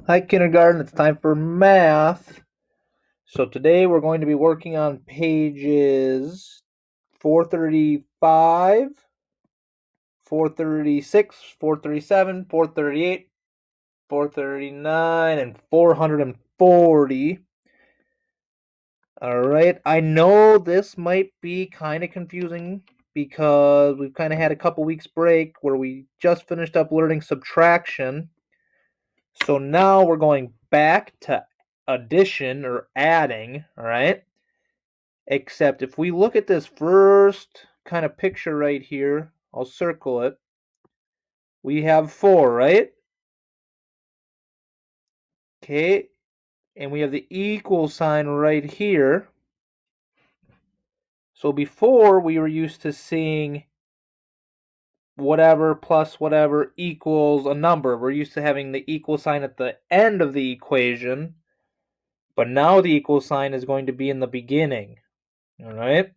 Hi, kindergarten. It's time for math. So today we're going to be working on pages 435, 436, 437, 438, 439, and 440. All right. I know this might be kind of confusing because we've kind of had a couple weeks break where we just finished up learning subtraction. So now we're going back to addition or adding, all right? Except if we look at this first kind of picture right here, I'll circle it. We have 4, right? Okay, and we have the equal sign right here. So before we were used to seeing whatever plus whatever equals a number. We're used to having the equal sign at the end of the equation, but now the equal sign is going to be in the beginning. All right?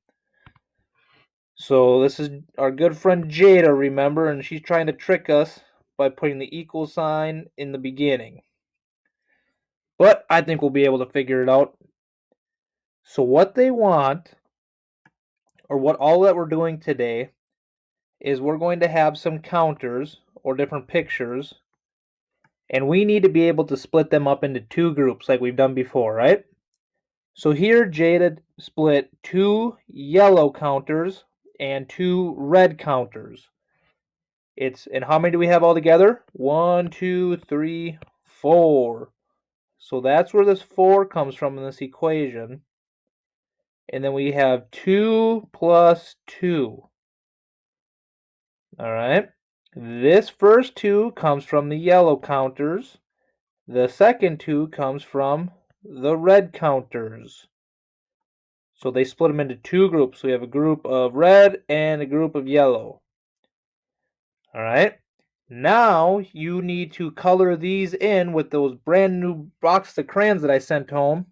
So this is our good friend Jada, remember, and she's trying to trick us by putting the equal sign in the beginning. But I think we'll be able to figure it out. So what they want, or what all that we're doing today, is we're going to have some counters or different pictures, and we need to be able to split them up into two groups like we've done before, right? So here Jada split 2 yellow counters and 2 red counters. And how many do we have all together? 1, 2, 3, 4. So that's where this 4 comes from in this equation. And then we have 2 plus 2. All right. This first 2 comes from the yellow counters. The second 2 comes from the red counters. So they split them into two groups. We have a group of red and a group of yellow. All right. Now you need to color these in with those brand new boxes of crayons that I sent home.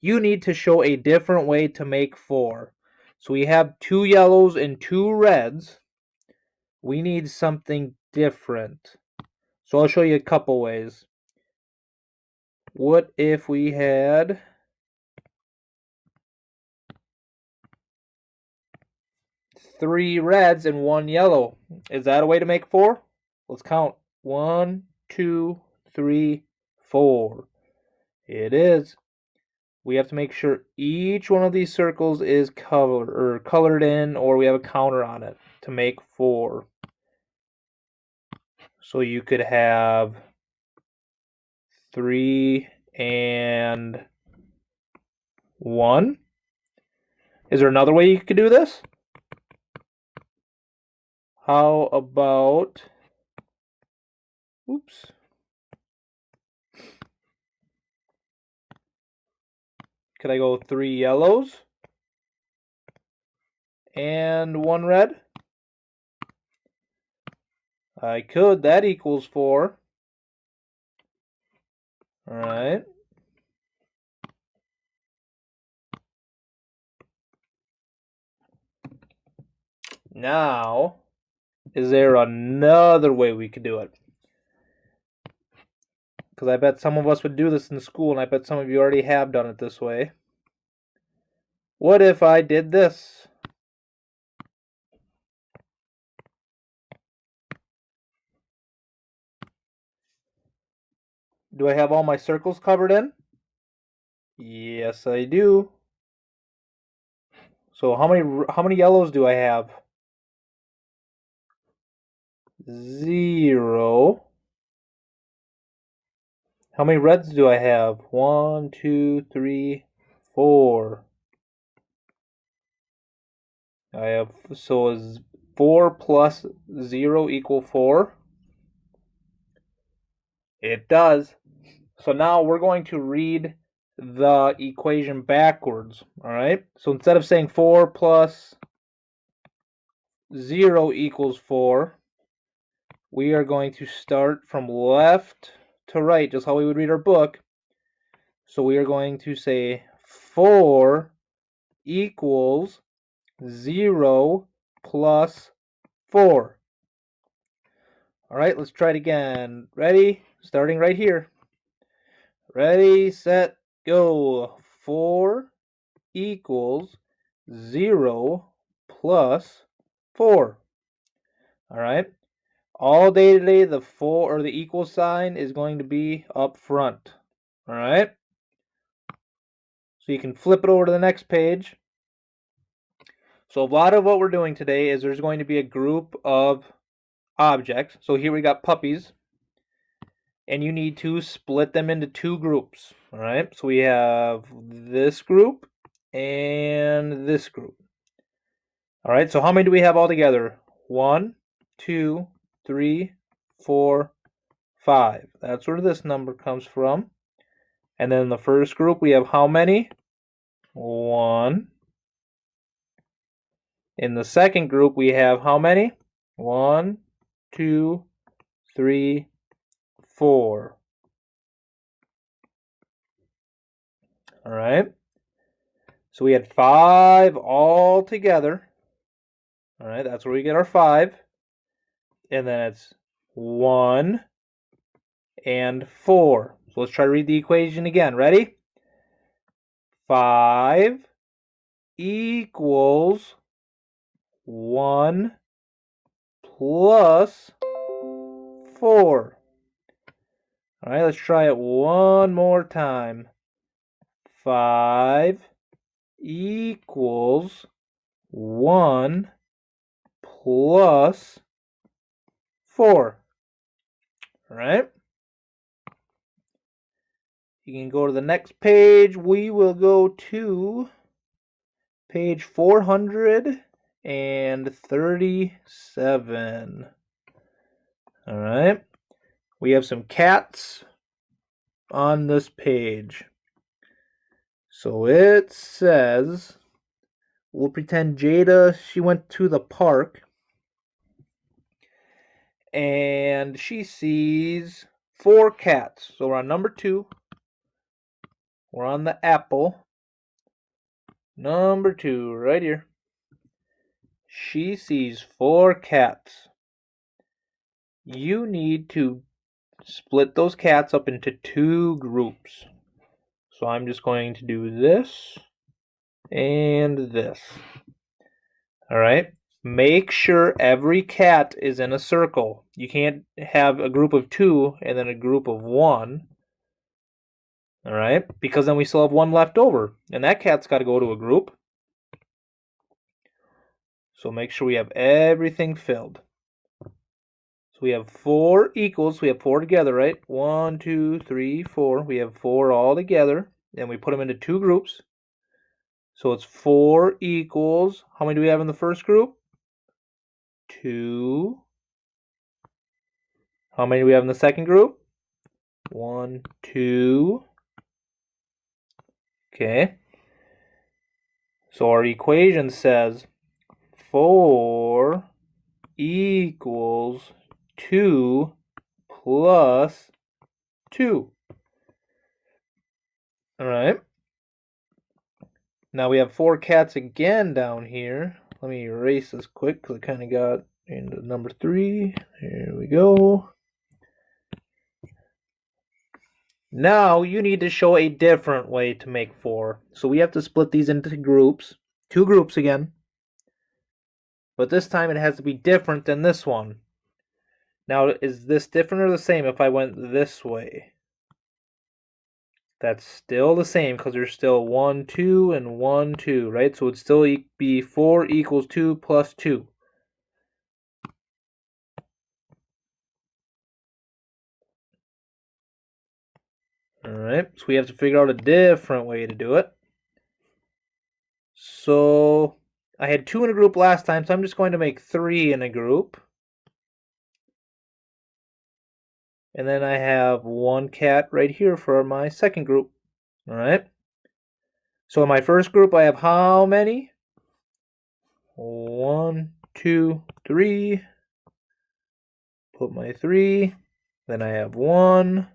You need to show a different way to make 4. So we have 2 yellows and 2 reds. We need something different. So I'll show you a couple ways. What if we had 3 reds and 1 yellow? Is that a way to make 4? Let's count. 1, 2, 3, 4. It is. We have to make sure each one of these circles is colored in, or we have a counter on it to make 4. So you could have 3 and 1. Is there another way you could do this? How about, oops. Could I go 3 yellows and 1 red? I could. That equals 4. All right. Now, is there another way we could do it? Because I bet some of us would do this in school, and I bet some of you already have done it this way. What if I did this? Do I have all my circles covered in? Yes, I do. So how many yellows do I have? 0. How many reds do I have? 1, 2, 3, 4. I have, so is 4 plus 0 equal 4? It does. So now we're going to read the equation backwards, all right? So instead of saying 4 plus 0 equals 4, we are going to start from left to right, just how we would read our book. So we are going to say 4 equals 0 plus 4. All right, let's try it again. Ready? starting right here. Ready, set, go. 4 equals 0 plus 4. All right. All day today, the 4 or the equal sign is going to be up front. All right. So you can flip it over to the next page. So a lot of what we're doing today is there's going to be a group of objects. So here we got puppies. And you need to split them into 2 groups. All right. So we have this group and this group. All right. So how many do we have all together? 1, 2, 3, 4, 5. That's where this number comes from. And then in the first group, we have how many? 1. In the second group, we have how many? 1, 2, 3, 4. All right. So we had 5 all together. All right. That's where we get our 5. And then it's 1 and 4. So let's try to read the equation again. Ready? 5 equals 1 plus 4. All right, let's try it one more time. 5 equals 1 plus 4. All right. You can go to the next page. We will go to page 437. All right. We have some cats on this page. So it says, we'll pretend Jada, she went to the park and she sees 4 cats. So we're on number 2. We're on the apple. Number 2, right here. She sees 4 cats. You need to split those cats up into 2 groups. So I'm just going to do this and this. All right. Make sure every cat is in a circle. You can't have a group of 2 and then a group of 1. All right. Because then we still have 1 left over. And that cat's got to go to a group. So make sure we have everything filled. So we have 4 equals. We have 4 together, right? 1, 2, 3, 4. We have 4 all together. And we put them into 2 groups. So it's 4 equals. How many do we have in the first group? 2. How many do we have in the second group? 1, 2. Okay. So our equation says 4 equals 2 plus 2. All right. Now we have 4 cats again down here. Let me erase this quick because I kind of got into number 3. Here we go. Now you need to show a different way to make 4. So we have to split these into groups. 2 groups again. But this time it has to be different than this one. Now, is this different or the same if I went this way? That's still the same because there's still 1, 2, and 1, 2, right? So it'd still be 4 equals 2 plus 2. Alright, so we have to figure out a different way to do it. So I had 2 in a group last time, so I'm just going to make 3 in a group. And then I have 1 cat right here for my second group. Alright. So in my first group, I have how many? 1, 2, 3. Put my 3. Then I have 1.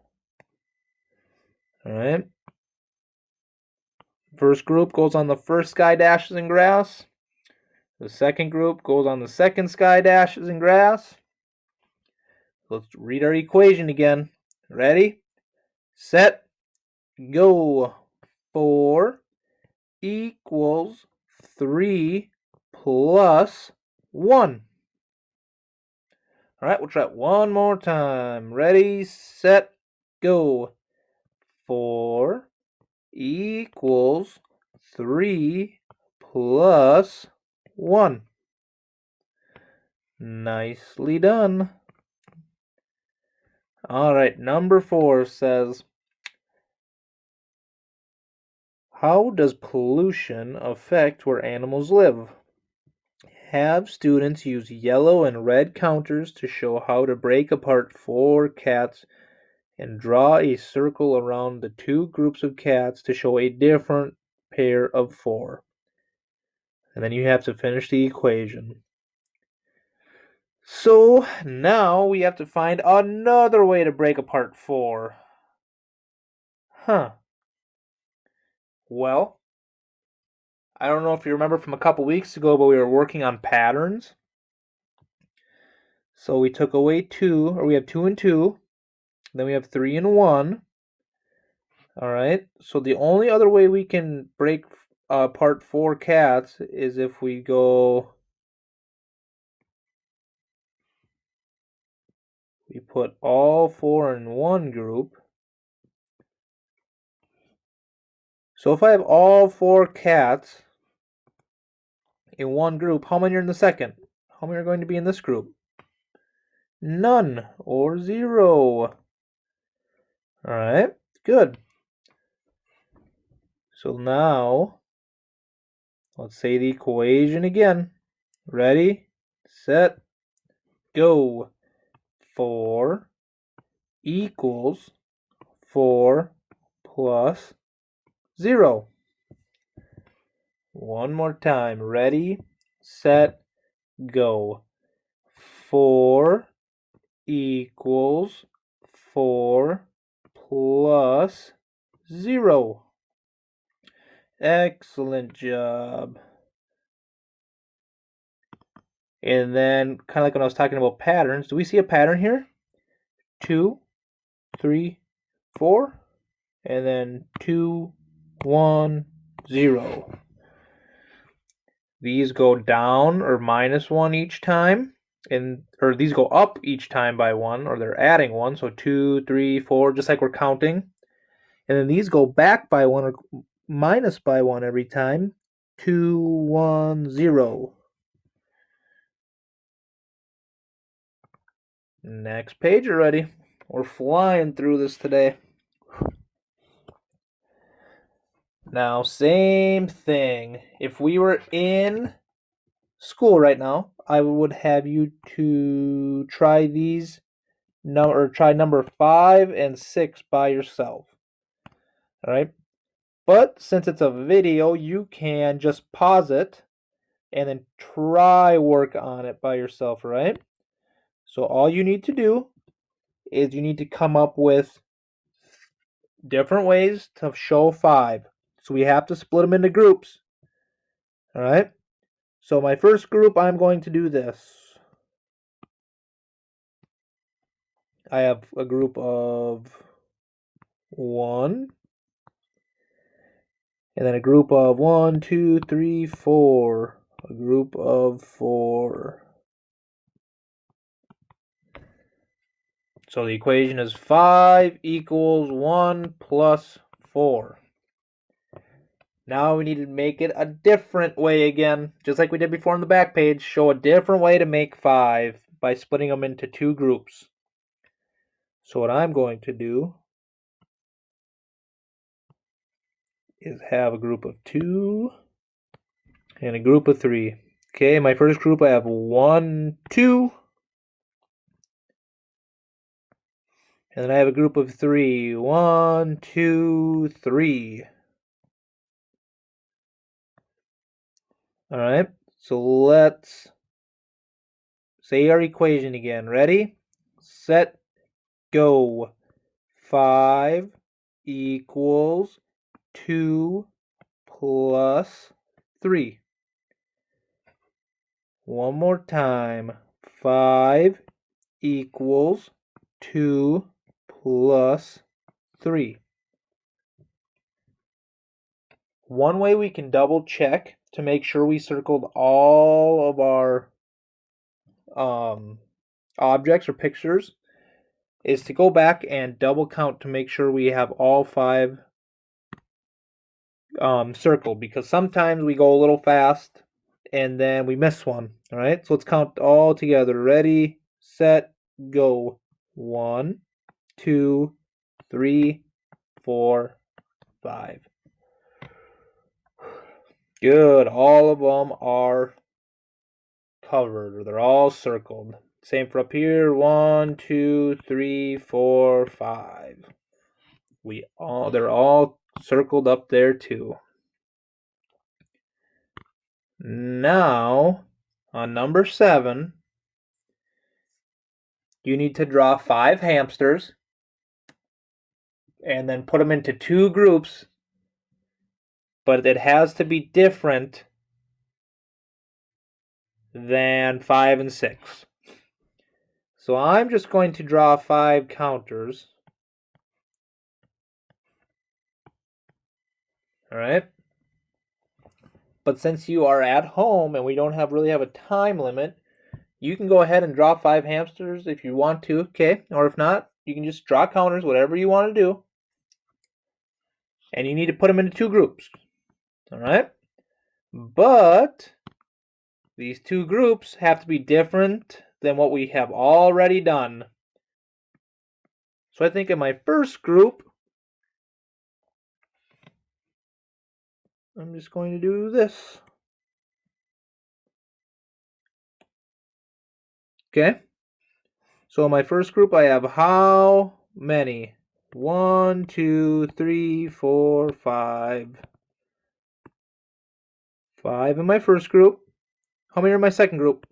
Alright. First group goes on the first sky dashes in grass. The second group goes on the second sky dashes in grass. Let's read our equation again. Ready, set, go. 4 equals 3 plus 1. All right, we'll try it one more time. Ready, set, go. 4 equals 3 plus 1. Nicely done. All right, number 4 says, how does pollution affect where animals live? Have students use yellow and red counters to show how to break apart 4 cats and draw a circle around the 2 groups of cats to show a different pair of 4. And then you have to finish the equation. So now we have to find another way to break apart 4. Well, I don't know if you remember from a couple weeks ago, but we were working on patterns. So we took away 2, or we have 2 and 2. Then we have 3 and 1. All right. So the only other way we can break apart 4 cats is if we go, we put all 4 in one group. So if I have all 4 cats in one group, how many are in the second? How many are going to be in this group? None, or 0. All right, good. So now, let's say the equation again. Ready, set, go. 4 equals 4 plus 0. One more time. Ready, set, go. 4 equals 4 plus 0. Excellent job. And then, kind of like when I was talking about patterns, do we see a pattern here? 2, 3, 4, and then 2, 1, 0. These go down or minus 1 each time, or these go up each time by 1, or they're adding 1. So 2, 3, 4, just like we're counting. And then these go back by 1 or minus by 1 every time. 2, 1, 0. Next page already. We're flying through this today. Now, same thing. If we were in school right now, I would have you to try these try number 5 and 6 by yourself. All right? But since it's a video, you can just pause it and then try work on it by yourself, right? So all you need to do is you need to come up with different ways to show 5. So we have to split them into groups. All right? So my first group, I'm going to do this. I have a group of 1, and then a group of 1, 2, 3, 4. A group of 4. So the equation is 5 equals 1 plus 4. Now we need to make it a different way again, just like we did before on the back page. Show a different way to make 5 by splitting them into 2 groups. So what I'm going to do is have a group of 2 and a group of 3. Okay, my first group I have 1, 2. And then I have a group of 3. 1, 2, 3. Alright, so let's say our equation again. Ready, set, go. 5 equals 2 plus 3. One more time. 5 equals 2 plus 3. One way we can double check to make sure we circled all of our objects or pictures is to go back and double count to make sure we have all 5 circled, because sometimes we go a little fast and then we miss one. All right, so let's count all together. Ready, set, go. 1, 2, 3, 4, 5. Good. All of them are covered, or they're all circled. Same for up here. 1, 2, 3, 4, 5. They're all circled up there too. Now, on number 7, you need to draw 5 hamsters and then put them into 2 groups, but it has to be different than 5 and 6. So I'm just going to draw 5 counters. All right. But since you are at home and we don't really have a time limit, you can go ahead and draw 5 hamsters if you want to, okay? Or if not, you can just draw counters, whatever you want to do. And you need to put them into 2 groups. All right? But these 2 groups have to be different than what we have already done. So I think in my first group, I'm just going to do this. Okay? So in my first group, I have how many? 1, 2, 3, 4, 5. 5 in my first group. How many are in my second group?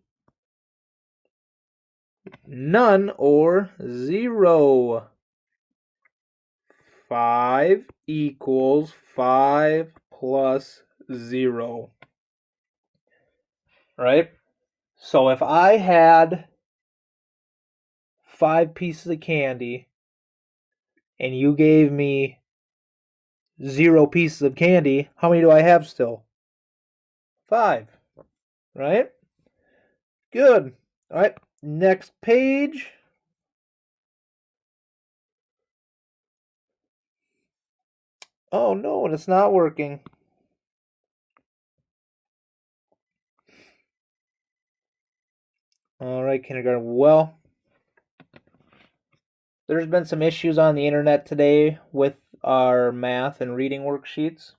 None or 0. 5 equals 5 plus 0. Right? So if I had 5 pieces of candy and you gave me 0 pieces of candy, how many do I have still? 5. Right? Good. All right. Next page. Oh no, and it's not working. All right, kindergarten. Well, there's been some issues on the internet today with our math and reading worksheets.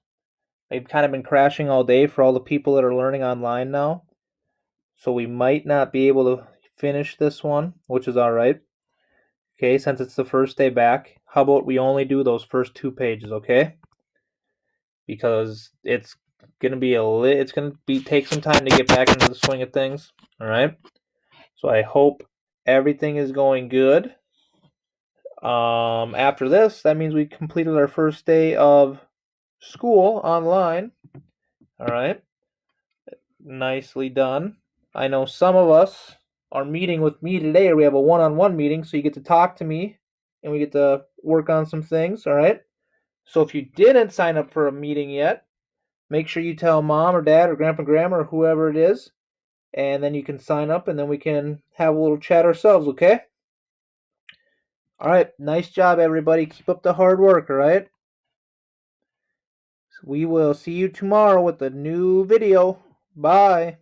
They've kind of been crashing all day for all the people that are learning online now. So we might not be able to finish this one, which is all right. Okay, since it's the first day back, how about we only do those first 2 pages, okay? Because it's gonna take some time to get back into the swing of things. All right. So I hope everything is going good. After this, that means we completed our first day of school online. All right. Nicely done. I know some of us are meeting with me today, or we have a one-on-one meeting, so you get to talk to me and we get to work on some things. All right. So if you didn't sign up for a meeting yet, make sure you tell mom or dad or grandpa, grandma, or whoever it is, and then you can sign up and then we can have a little chat ourselves, okay? All right, nice job, everybody. Keep up the hard work, all right? We will see you tomorrow with a new video. Bye.